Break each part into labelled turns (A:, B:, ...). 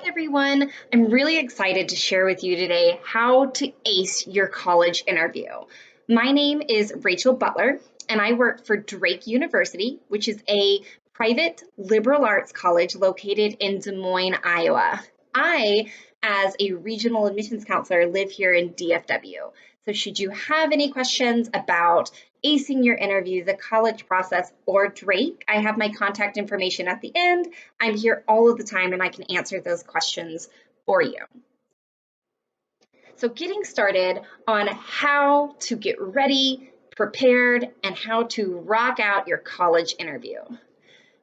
A: everyone. I'm really excited to share with you today how to ace your college interview. My name is Rachel Butler, and I work for Drake University, which is a private liberal arts college located in Des Moines, Iowa. I, as a regional admissions counselor, live here in DFW. So should you have any questions about acing your interview, the college process, or Drake, I have my contact information at the end. I'm here all of the time and I can answer those questions for you. So getting started on how to get ready, prepared, and how to rock out your college interview.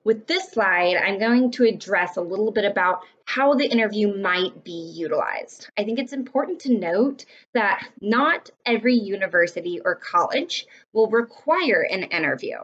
A: With this slide, I'm going to address a little bit about how the interview might be utilized. I think it's important to note that not every university or college will require an interview.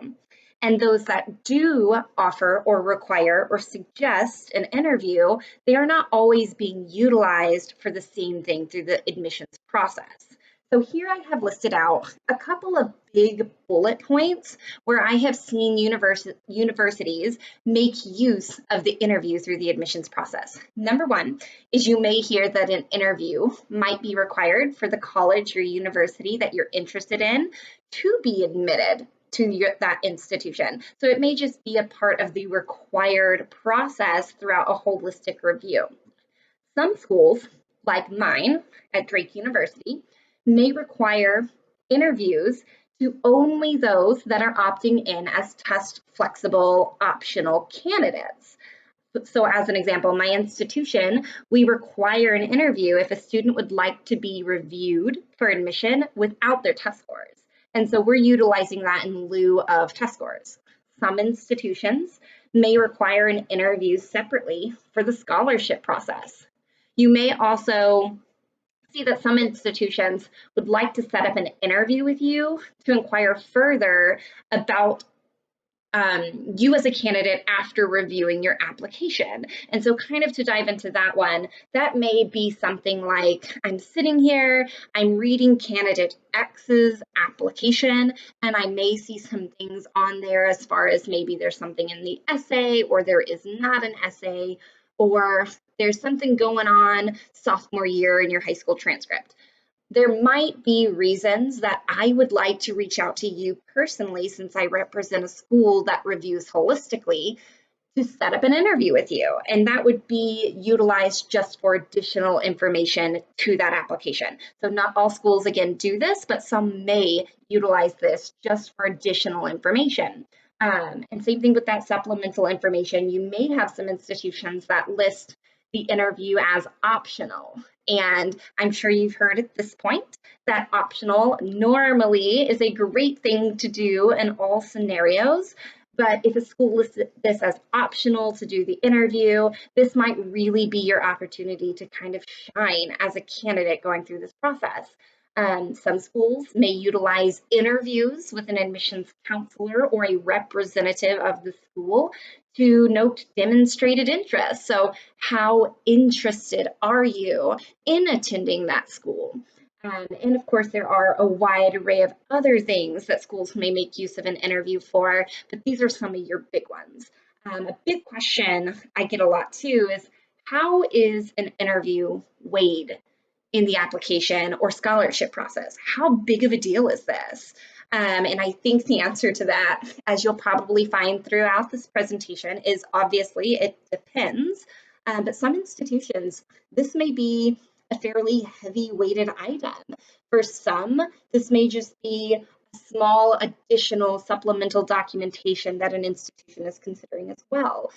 A: And those that do offer or require or suggest an interview, they are not always being utilized for the same thing through the admissions process. So here I have listed out a couple of big bullet points where I have seen universities make use of the interview through the admissions process. Number one is you may hear that an interview might be required for the college or university that you're interested in to be admitted to that institution. So it may just be a part of the required process throughout a holistic review. Some schools, like mine at Drake University, may require interviews to only those that are opting in as test flexible optional candidates. So as an example, my institution, we require an interview if a student would like to be reviewed for admission without their test scores. And so we're utilizing that in lieu of test scores. Some institutions may require an interview separately for the scholarship process. You may also see that some institutions would like to set up an interview with you to inquire further about you as a candidate after reviewing your application. And so kind of to dive into that one, that may be something like, I'm sitting here, I'm reading candidate X's application, and I may see some things on there as far as maybe there's something in the essay or there is not an essay, or there's something going on sophomore year in your high school transcript. There might be reasons that I would like to reach out to you personally, since I represent a school that reviews holistically, to set up an interview with you. And that would be utilized just for additional information to that application. So not all schools, again, do this, but some may utilize this just for additional information. And same thing with that supplemental information. You may have some institutions that list the interview as optional. And I'm sure you've heard at this point that optional normally is a great thing to do in all scenarios. But if a school lists this as optional to do the interview, this might really be your opportunity to kind of shine as a candidate going through this process. Some schools may utilize interviews with an admissions counselor or a representative of the school to note demonstrated interest. So how interested are you in attending that school? And of course, there are a wide array of other things that schools may make use of an interview for, but these are some of your big ones. A big question I get a lot too is, how is an interview weighed in the application or scholarship process? How big of a deal is this? And I think the answer to that, as you'll probably find throughout this presentation, is obviously it depends. But some institutions, this may be a fairly heavy weighted item. For some, this may just be a small additional supplemental documentation that an institution is considering as well.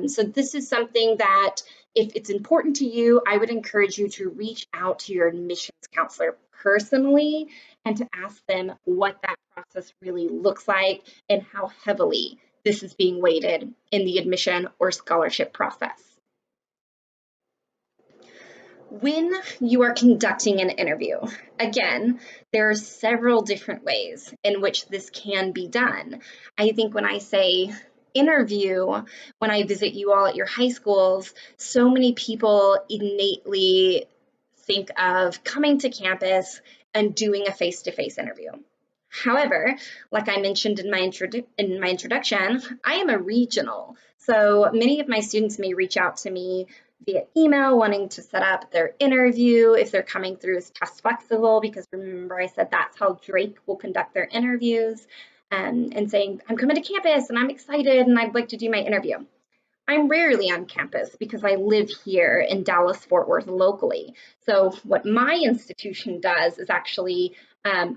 A: So this is something that if it's important to you, I would encourage you to reach out to your admissions counselor personally and to ask them what that process really looks like and how heavily this is being weighted in the admission or scholarship process. When you are conducting an interview, again, there are several different ways in which this can be done. I think when I say interview, when I visit you all at your high schools, so many people innately think of coming to campus and doing a face-to-face interview. However, like I mentioned in my introduction, I am a regional. So many of my students may reach out to me via email wanting to set up their interview, if they're coming through as test flexible, because remember I said that's how Drake will conduct their interviews, and saying, I'm coming to campus and I'm excited and I'd like to do my interview. I'm rarely on campus because I live here in Dallas-Fort Worth locally. So what my institution does is actually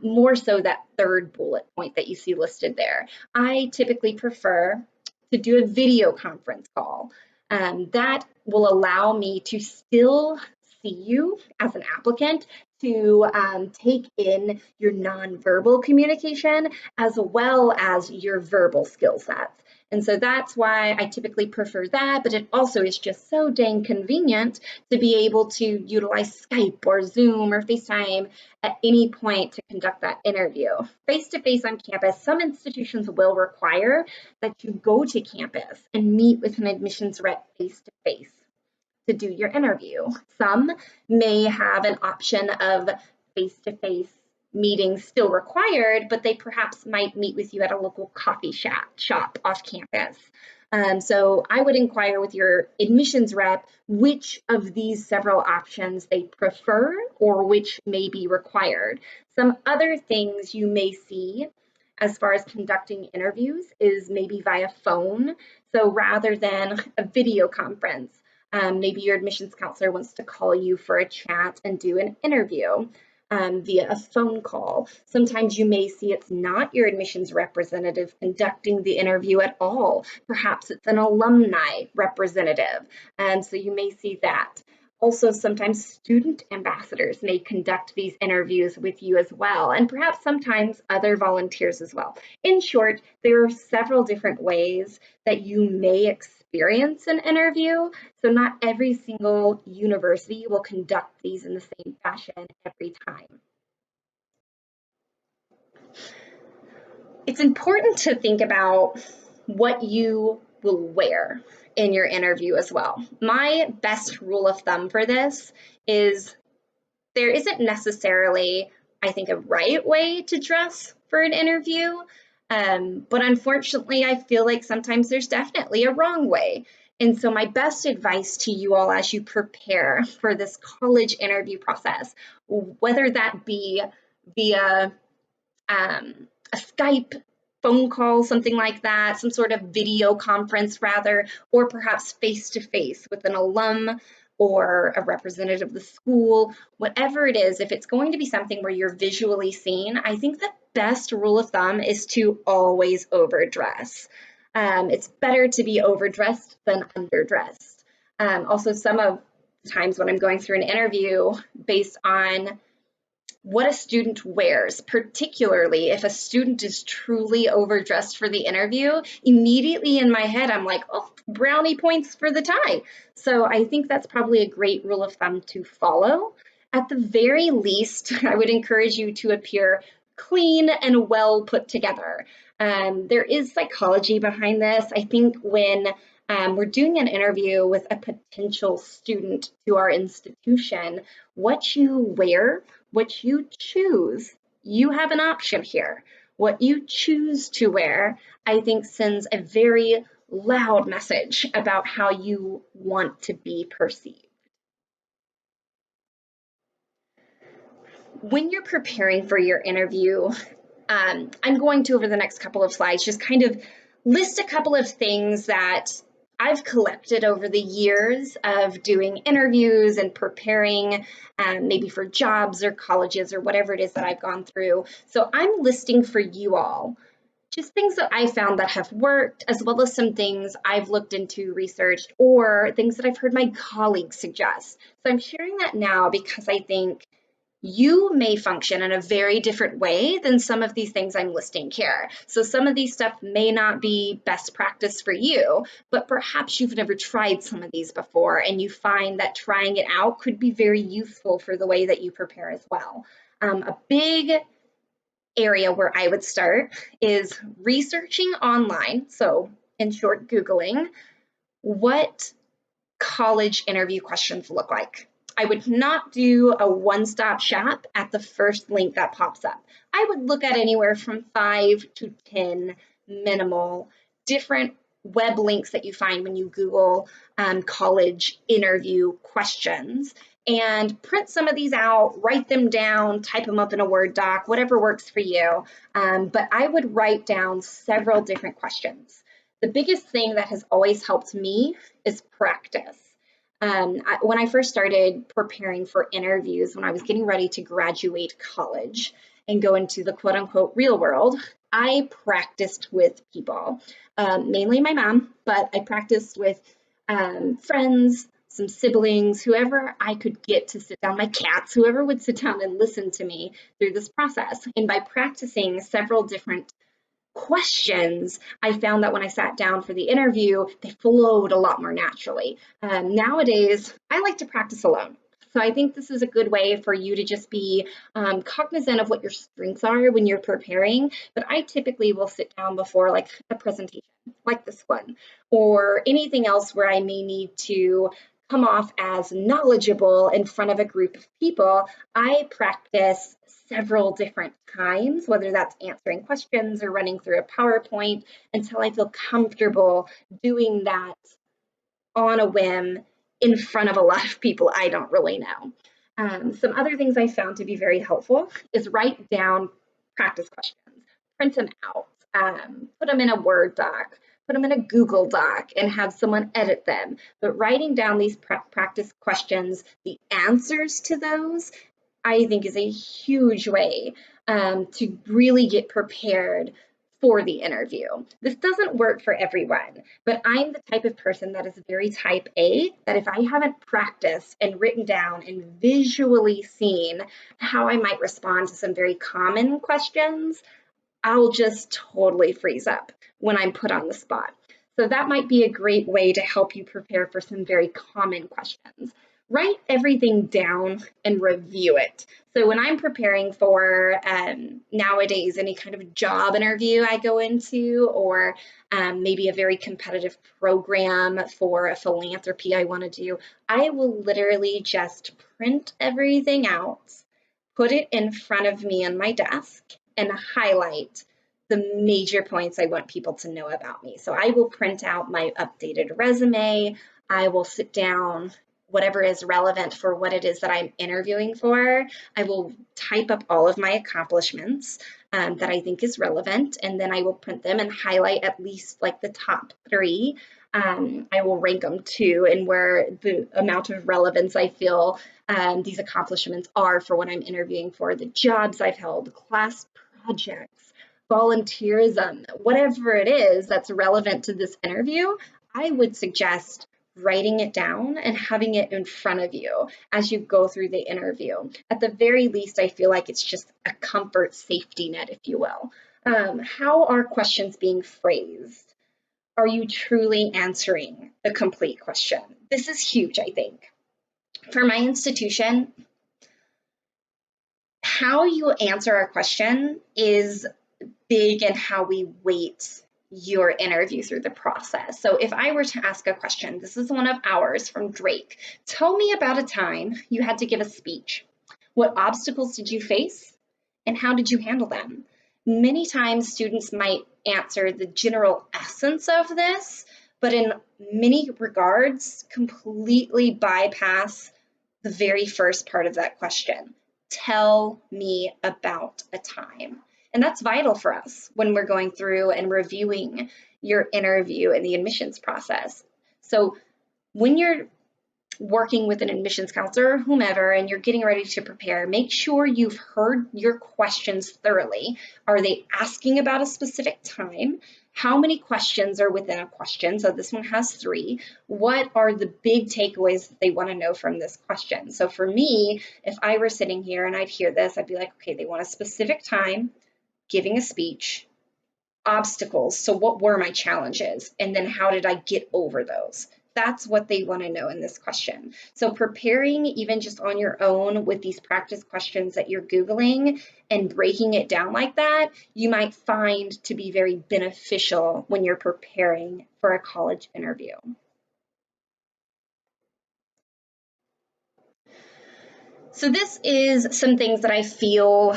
A: more so that third bullet point that you see listed there. I typically prefer to do a video conference call. That will allow me to still see you as an applicant, to take in your nonverbal communication as well as your verbal skill sets. And so that's why I typically prefer that, but it also is just so dang convenient to be able to utilize Skype or Zoom or FaceTime at any point to conduct that interview. Face-to-face on campus, some institutions will require that you go to campus and meet with an admissions rep face-to-face to do your interview. Some may have an option of face-to-face meetings still required, but they perhaps might meet with you at a local coffee shop off campus. So I would inquire with your admissions rep which of these several options they prefer or which may be required. Some other things you may see as far as conducting interviews is maybe via phone. So rather than a video conference, maybe your admissions counselor wants to call you for a chat and do an interview via a phone call. Sometimes you may see it's not your admissions representative conducting the interview at all. Perhaps it's an alumni representative, and so you may see that. Also, sometimes student ambassadors may conduct these interviews with you as well, and perhaps sometimes other volunteers as well. In short, there are several different ways that you may experience an interview, so not every single university will conduct these in the same fashion every time. It's important to think about what you will wear in your interview as well. My best rule of thumb for this is there isn't necessarily, I think, a right way to dress for an interview, but unfortunately, I feel like sometimes there's definitely a wrong way. And so my best advice to you all as you prepare for this college interview process, whether that be via a Skype phone call, something like that, some sort of video conference rather, or perhaps face-to-face with an alum or a representative of the school, whatever it is, if it's going to be something where you're visually seen, I think the best rule of thumb is to always overdress. It's better to be overdressed than underdressed. Also, some of the times when I'm going through an interview based on what a student wears, particularly if a student is truly overdressed for the interview, immediately in my head, I'm like, oh, brownie points for the tie. So I think that's probably a great rule of thumb to follow. At the very least, I would encourage you to appear clean and well put together. There is psychology behind this. I think when we're doing an interview with a potential student to our institution, what you wear, what you choose, you have an option here. What you choose to wear, I think, sends a very loud message about how you want to be perceived. When you're preparing for your interview, I'm going to, over the next couple of slides, just kind of list a couple of things that I've collected over the years of doing interviews and preparing maybe for jobs or colleges or whatever it is that I've gone through. So I'm listing for you all just things that I found that have worked, as well as some things I've looked into, researched, or things that I've heard my colleagues suggest. So I'm sharing that now because I think you may function in a very different way than some of these things I'm listing here. So some of these stuff may not be best practice for you, but perhaps you've never tried some of these before and you find that trying it out could be very useful for the way that you prepare as well. A big area where I would start is researching online. So in short, Googling what college interview questions look like. I would not do a one-stop shop at the first link that pops up. I would look at anywhere from 5 to 10 minimal different web links that you find when you Google college interview questions, and print some of these out, write them down, type them up in a Word doc, whatever works for you. But I would write down several different questions. The biggest thing that has always helped me is practice. When I first started preparing for interviews, when I was getting ready to graduate college and go into the quote unquote real world, I practiced with people, mainly my mom, but I practiced with friends, some siblings, whoever I could get to sit down, my cats, whoever would sit down and listen to me through this process. And by practicing several different questions, I found that when I sat down for the interview, they flowed a lot more naturally. Nowadays, I like to practice alone. So I think this is a good way for you to just be cognizant of what your strengths are when you're preparing. But I typically will sit down before like a presentation like this one, or anything else where I may need to come off as knowledgeable in front of a group of people. I practice several different times, whether that's answering questions or running through a PowerPoint, until I feel comfortable doing that on a whim in front of a lot of people I don't really know. Some other things I found to be very helpful is write down practice questions, print them out, put them in a Word doc, put them in a Google Doc, and have someone edit them. But writing down these practice questions, the answers to those, I think is a huge way to really get prepared for the interview. This doesn't work for everyone, but I'm the type of person that is very type A, that if I haven't practiced and written down and visually seen how I might respond to some very common questions, I'll just totally freeze up when I'm put on the spot. So that might be a great way to help you prepare for some very common questions. Write everything down and review it. So when I'm preparing for nowadays any kind of job interview I go into, or maybe a very competitive program for a philanthropy I want to do, I will literally just print everything out, put it in front of me on my desk, and highlight the major points I want people to know about me. So I will print out my updated resume. I will sit down, whatever is relevant for what it is that I'm interviewing for. I will type up all of my accomplishments that I think is relevant, and then I will print them and highlight at least like the top 3. I will rank them too, and where the amount of relevance I feel these accomplishments are for what I'm interviewing for, the jobs I've held, class projects, volunteerism, whatever it is that's relevant to this interview. I would suggest writing it down and having it in front of you as you go through the interview. At the very least, I feel like it's just a comfort safety net, if you will. How are questions being phrased? Are you truly answering the complete question? This is huge, I think. For my institution, how you answer a question is big in how we weight your interview through the process. So if I were to ask a question, this is one of ours from Drake. Tell me about a time you had to give a speech. What obstacles did you face and how did you handle them? Many times students might answer the general essence of this, but in many regards completely bypass the very first part of that question. Tell me about a time. And that's vital for us when we're going through and reviewing your interview in the admissions process. So when you're working with an admissions counselor or whomever, and you're getting ready to prepare, make sure you've heard your questions thoroughly. Are they asking about a specific time? How many questions are within a question? So this one has 3. What are the big takeaways that they want to know from this question? So for me, if I were sitting here and I'd hear this, I'd be like, okay, they want a specific time, giving a speech, obstacles. So what were my challenges? And then how did I get over those? That's what they want to know in this question. So preparing even just on your own with these practice questions that you're Googling and breaking it down like that, you might find to be very beneficial when you're preparing for a college interview. So this is some things that I feel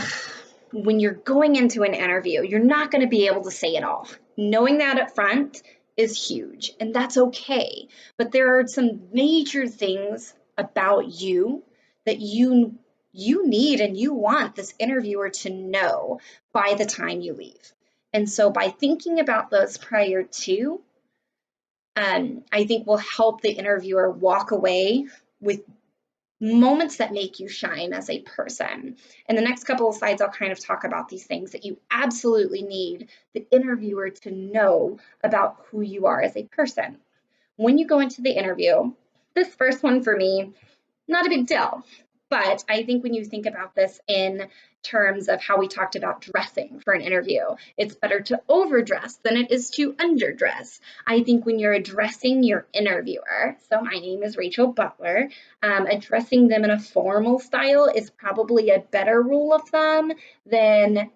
A: when you're going into an interview, you're not going to be able to say it all. Knowing that up front is huge, and that's okay. But there are some major things about you that you need and you want this interviewer to know by the time you leave. And so by thinking about those prior to, I think will help the interviewer walk away with moments that make you shine as a person. In the next couple of slides, I'll kind of talk about these things that you absolutely need the interviewer to know about who you are as a person. When you go into the interview, this first one for me, not a big deal. But I think when you think about this in terms of how we talked about dressing for an interview, it's better to overdress than it is to underdress. I think when you're addressing your interviewer, so my name is Rachel Butler, addressing them in a formal style is probably a better rule of thumb than,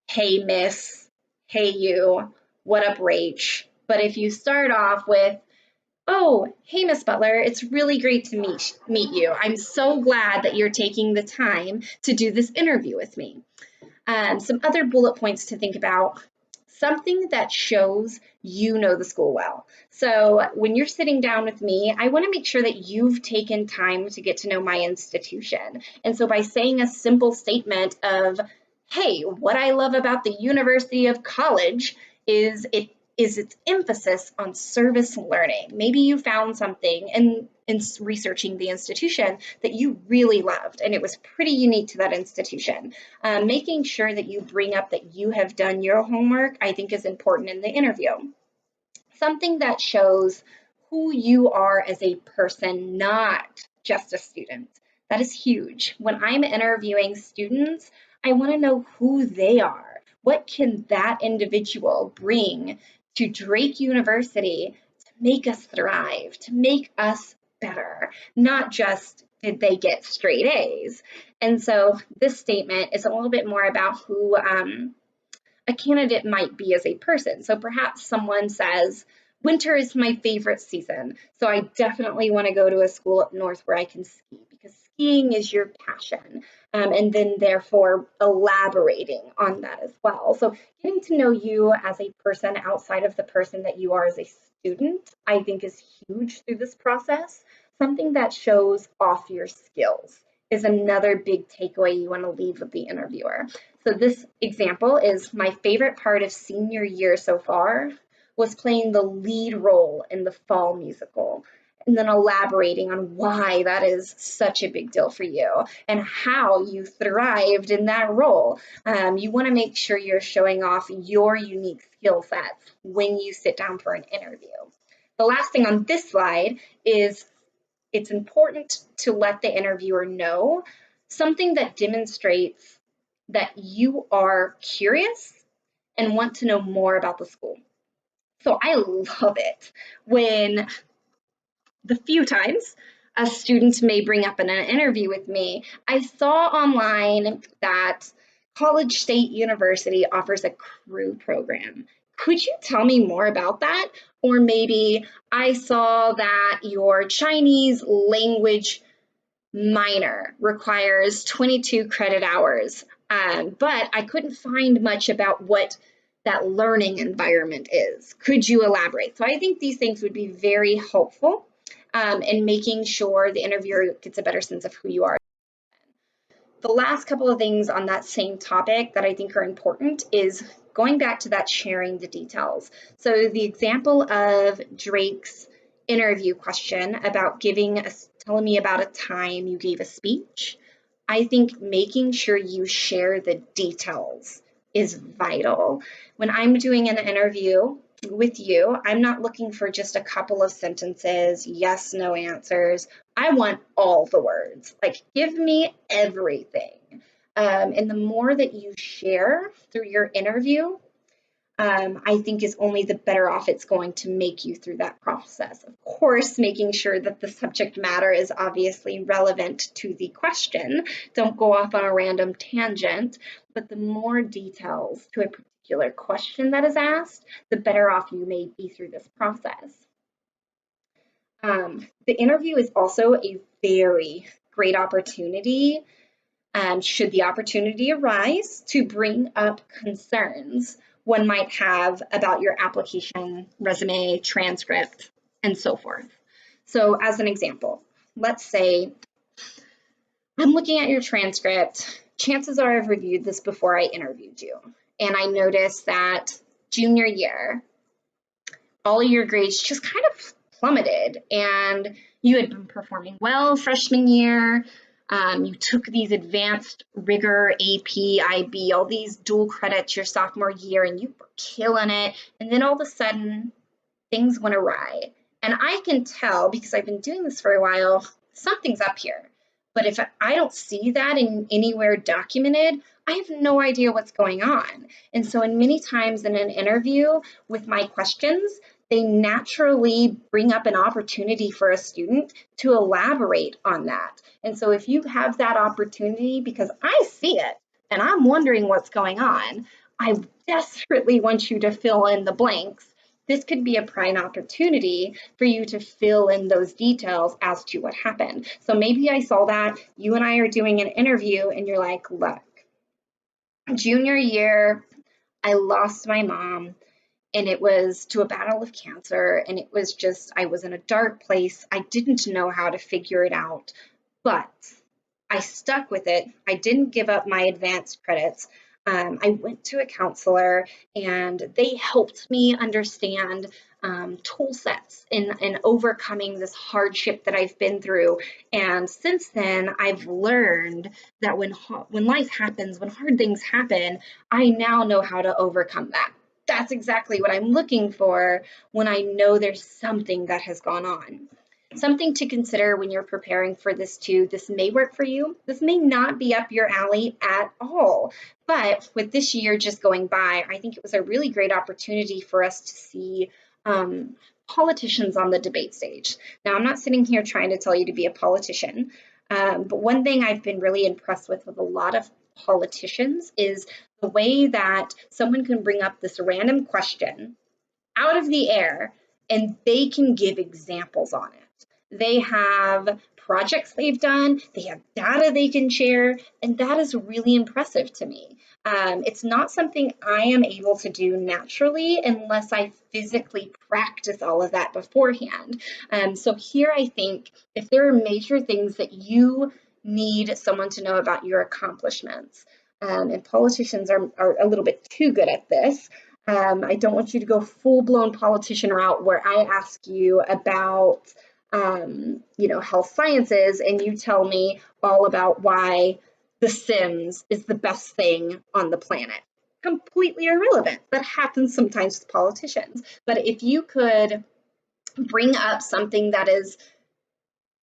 A: hey, miss, hey, you, what up, Rach? But if you start off with, oh, hey, Miss Butler, it's really great to meet you. I'm so glad that you're taking the time to do this interview with me. Some other bullet points to think about, something that shows you know the school well. So when you're sitting down with me, I want to make sure that you've taken time to get to know my institution. And so by saying a simple statement of, hey, what I love about the University of College is its emphasis on service learning. Maybe you found something in researching the institution that you really loved, and it was pretty unique to that institution. Making sure that you bring up that you have done your homework, I think, is important in the interview. Something that shows who you are as a person, not just a student. That is huge. When I'm interviewing students, I want to know who they are. What can that individual bring to Drake University to make us thrive, to make us better, not just did they get straight A's. And so this statement is a little bit more about who a candidate might be as a person. So perhaps someone says, winter is my favorite season, so I definitely want to go to a school up north where I can ski, because skiing is your passion, and then therefore elaborating on that as well. So getting to know you as a person outside of the person that you are as a student, I think, is huge through this process. Something that shows off your skills is another big takeaway you want to leave with the interviewer. So this example is, my favorite part of senior year so far was playing the lead role in the fall musical, and then elaborating on why that is such a big deal for you and how you thrived in that role. You want to make sure you're showing off your unique skill sets when you sit down for an interview. The last thing on this slide is, it's important to let the interviewer know something that demonstrates that you are curious and want to know more about the school. So I love it when the few times a student may bring up in an interview with me, I saw online that College State University offers a crew program. Could you tell me more about that? Or maybe, I saw that your Chinese language minor requires 22 credit hours, but I couldn't find much about what that learning environment is. Could you elaborate? So I think these things would be very helpful in making sure the interviewer gets a better sense of who you are. The last couple of things on that same topic that I think are important is going back to that sharing the details. So the example of Drake's interview question about telling me about a time you gave a speech, I think making sure you share the details is vital. When I'm doing an interview with you, I'm not looking for just a couple of sentences, yes, no answers. I want all the words. Like, give me everything. And the more that you share through your interview, I think is only the better off it's going to make you through that process. Of course, making sure that the subject matter is obviously relevant to the question. Don't go off on a random tangent, but the more details to a particular question that is asked, the better off you may be through this process. The interview is also a very great opportunity, should the opportunity arise, to bring up concerns one might have about your application, resume, transcript, and so forth. So as an example, let's say I'm looking at your transcript. Chances are I've reviewed this before I interviewed you. And I noticed that junior year, all of your grades just kind of plummeted, and you had been performing well freshman year. You took these advanced rigor, AP, IB, all these dual credits your sophomore year, and you were killing it. And then all of a sudden, things went awry. And I can tell, because I've been doing this for a while, something's up here. But if I don't see that in anywhere documented, I have no idea what's going on. And so in many times in an interview with my questions, they naturally bring up an opportunity for a student to elaborate on that. And so if you have that opportunity, because I see it and I'm wondering what's going on, I desperately want you to fill in the blanks. This could be a prime opportunity for you to fill in those details as to what happened. So maybe I saw that you and I are doing an interview and you're like, look, junior year, I lost my mom and it was to a battle of cancer. And it was just, I was in a dark place. I didn't know how to figure it out, but I stuck with it. I didn't give up my advanced credits. I went to a counselor and they helped me understand tool sets in overcoming this hardship that I've been through. And since then, I've learned that when life happens, when hard things happen, I now know how to overcome that. That's exactly what I'm looking for when I know there's something that has gone on. Something to consider when you're preparing for this too, this may work for you. This may not be up your alley at all. But with this year just going by, I think it was a really great opportunity for us to see politicians on the debate stage. Now, I'm not sitting here trying to tell you to be a politician, but one thing I've been really impressed with a lot of politicians is the way that someone can bring up this random question out of the air and they can give examples on it. They have projects they've done, they have data they can share, and that is really impressive to me. It's not something I am able to do naturally unless I physically practice all of that beforehand. So here I think if there are major things that you need someone to know about your accomplishments, and politicians are a little bit too good at this. I don't want you to go full-blown politician route where I ask you about health sciences and you tell me all about why The Sims is the best thing on the planet. Completely irrelevant. That happens sometimes with politicians. But if you could bring up something that is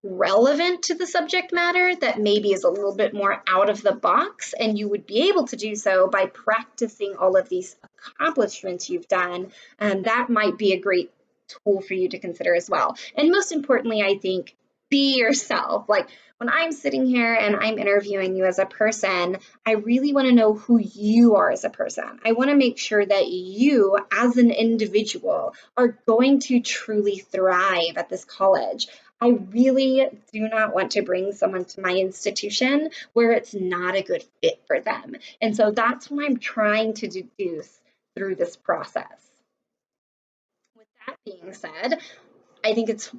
A: relevant to the subject matter that maybe is a little bit more out of the box, and you would be able to do so by practicing all of these accomplishments you've done, and that might be a great tool for you to consider as well. And most importantly, I think, be yourself. Like when I'm sitting here and I'm interviewing you as a person, I really want to know who you are as a person. I want to make sure that you as an individual are going to truly thrive at this college. I really do not want to bring someone to my institution where it's not a good fit for them. And so that's what I'm trying to deduce through this process. With that being said, I think it's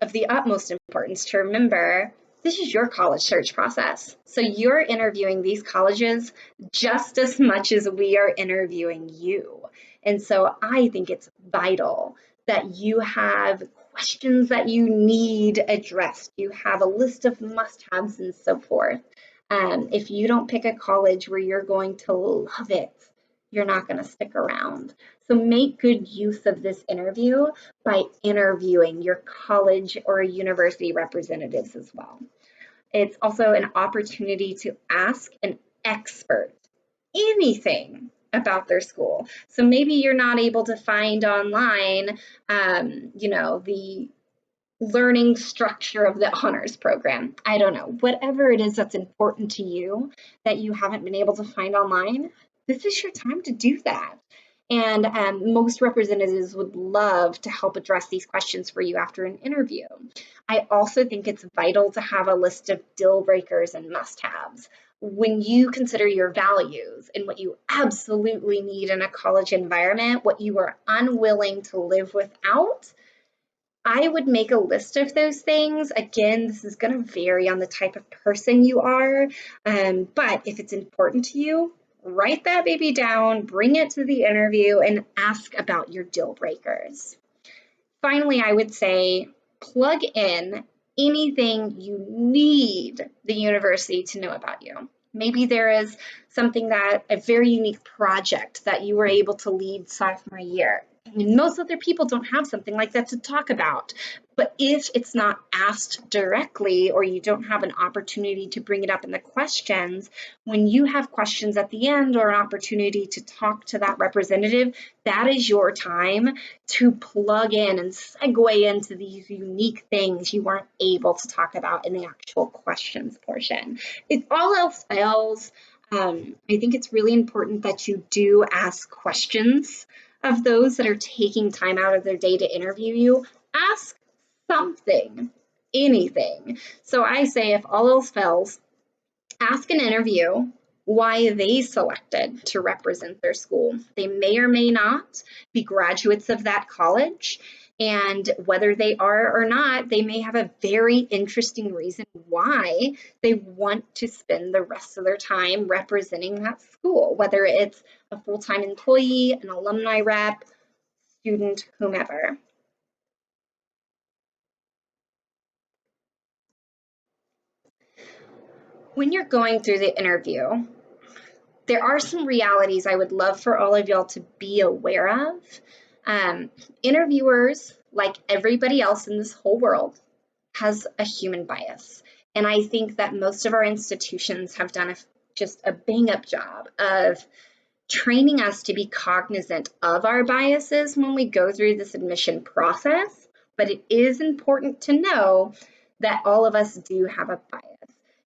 A: of the utmost importance to remember this is your college search process. So you're interviewing these colleges just as much as we are interviewing you. And so I think it's vital that you have questions that you need addressed. You have a list of must-haves and so forth. If you don't pick a college where you're going to love it, you're not going to stick around. So make good use of this interview by interviewing your college or university representatives as well. It's also an opportunity to ask an expert anything about their school. So maybe you're not able to find online, the learning structure of the honors program. I don't know, whatever it is that's important to you that you haven't been able to find online, this is your time to do that. And most representatives would love to help address these questions for you after an interview. I also think it's vital to have a list of deal breakers and must-haves. when you consider your values and what you absolutely need in a college environment, what you are unwilling to live without, I would make a list of those things. Again, this is going to vary on the type of person you are, but if it's important to you, write that baby down, bring it to the interview, and ask about your deal breakers. Finally, I would say plug in anything you need the university to know about you. Maybe there is something that a very unique project that you were able to lead sophomore year. Most other people don't have something like that to talk about. But if it's not asked directly or you don't have an opportunity to bring it up in the questions, when you have questions at the end or an opportunity to talk to that representative, that is your time to plug in and segue into these unique things you weren't able to talk about in the actual questions portion. If all else fails, I think it's really important that you do ask questions of those that are taking time out of their day to interview you. Ask something, anything. So I say if all else fails, ask an interview why they selected to represent their school. They may or may not be graduates of that college, and whether they are or not, they may have a very interesting reason why they want to spend the rest of their time representing that school, whether it's a full-time employee, an alumni rep, student, whomever. When you're going through the interview, there are some realities I would love for all of y'all to be aware of. Interviewers, like everybody else in this whole world, has a human bias. And I think that most of our institutions have done just a bang-up job of training us to be cognizant of our biases when we go through this admission process. But it is important to know that all of us do have a bias.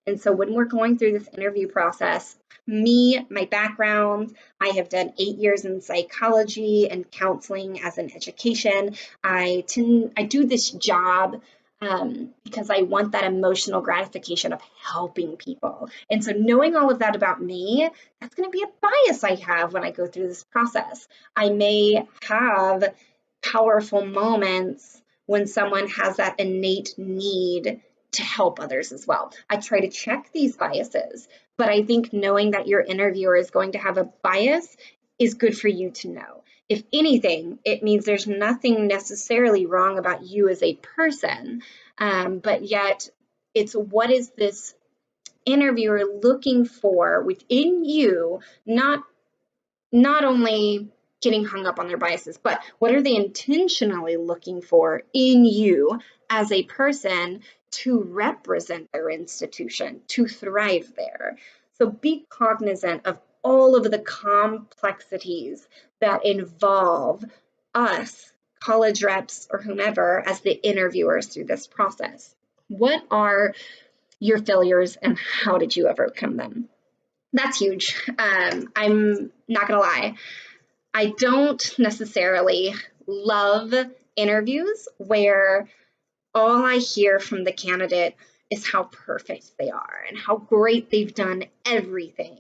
A: And so when we're going through this interview process, my background, I have done 8 years in psychology and counseling as an education. I do this job because I want that emotional gratification of helping people. And so knowing all of that about me, that's going to be a bias I have when I go through this process. I may have powerful moments when someone has that innate need to help others as well. I try to check these biases, but I think knowing that your interviewer is going to have a bias is good for you to know. If anything, it means there's nothing necessarily wrong about you as a person, but yet it's what is this interviewer looking for within you, not only getting hung up on their biases, but what are they intentionally looking for in you as a person to represent their institution, to thrive there. So be cognizant of all of the complexities that involve us, college reps or whomever, as the interviewers through this process. What are your failures and how did you overcome them? That's huge. I'm not gonna lie. I don't necessarily love interviews where all I hear from the candidate is how perfect they are and how great they've done everything.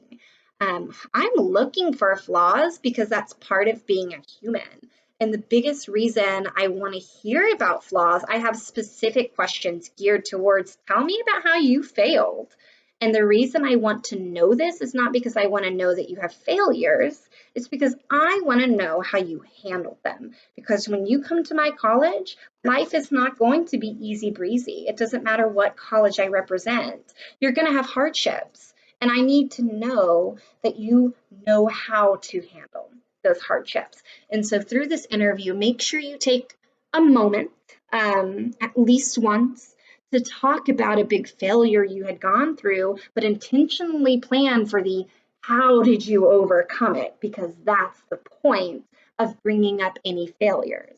A: I'm looking for flaws because that's part of being a human. And the biggest reason I want to hear about flaws, I have specific questions geared towards tell me about how you failed. And the reason I want to know this is not because I want to know that you have failures. It's because I want to know how you handled them. Because when you come to my college, life is not going to be easy breezy. It doesn't matter what college I represent. You're going to have hardships. And I need to know that you know how to handle those hardships. And so through this interview, make sure you take a moment, at least once, to talk about a big failure you had gone through, but intentionally plan for the how did you overcome it? Because that's the point of bringing up any failures.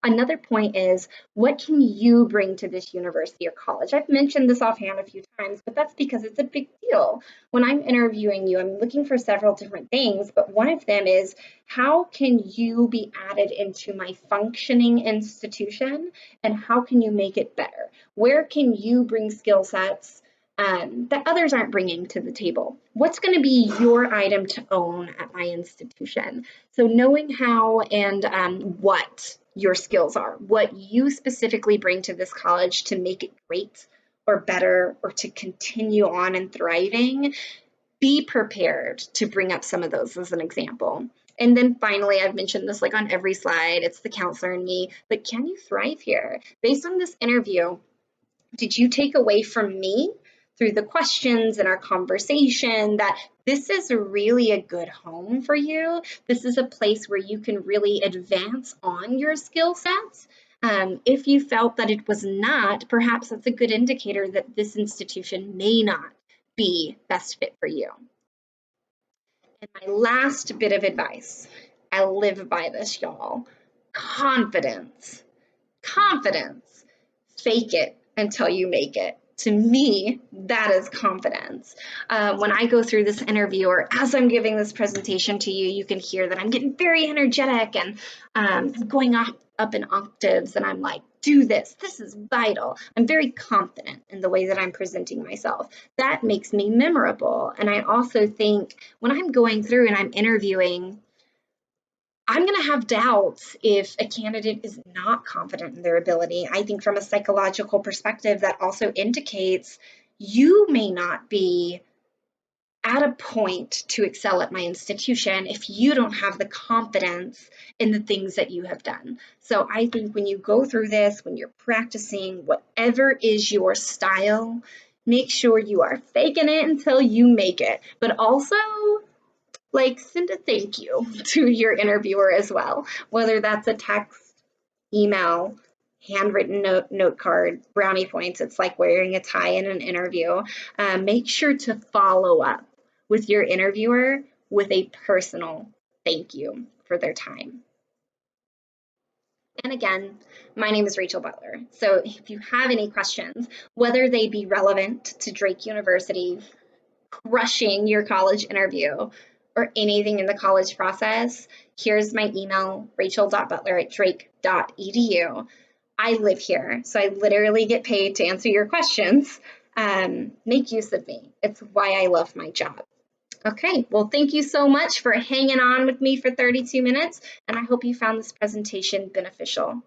A: Another point is, what can you bring to this university or college? I've mentioned this offhand a few times, but that's because it's a big deal. When I'm interviewing you, I'm looking for several different things, but one of them is, how can you be added into my functioning institution and how can you make it better? Where can you bring skill sets that others aren't bringing to the table? What's going to be your item to own at my institution? So knowing how and what your skills are, what you specifically bring to this college to make it great or better or to continue on and thriving, be prepared to bring up some of those as an example. And then finally, I've mentioned this like on every slide, it's the counselor in me, but can you thrive here? Based on this interview, did you take away from me through the questions and our conversation that this is really a good home for you? This is a place where you can really advance on your skill sets. If you felt that it was not, perhaps that's a good indicator that this institution may not be best fit for you. And my last bit of advice, I live by this, y'all. Confidence. Confidence. Fake it until you make it. To me, that is confidence. When I go through this interview or as I'm giving this presentation to you, you can hear that I'm getting very energetic and going up in octaves, and I'm like, do this. This is vital. I'm very confident in the way that I'm presenting myself. That makes me memorable. And I also think when I'm going through and I'm interviewing, I'm going to have doubts if a candidate is not confident in their ability. I think from a psychological perspective, that also indicates you may not be at a point to excel at my institution if you don't have the confidence in the things that you have done. So I think when you go through this, when you're practicing, whatever is your style, make sure you are faking it until you make it. But also, like, send a thank you to your interviewer as well, whether that's a text, email, handwritten note card, brownie points. It's like wearing a tie in an interview. Make sure to follow up with your interviewer with a personal thank you for their time. And again, my name is Rachel Butler. So if you have any questions, whether they be relevant to Drake University, crushing your college interview, or anything in the college process, here's my email, rachel.butler@drake.edu. I live here, so I literally get paid to answer your questions. Make use of me. It's why I love my job. Okay, well, thank you so much for hanging on with me for 32 minutes, and I hope you found this presentation beneficial.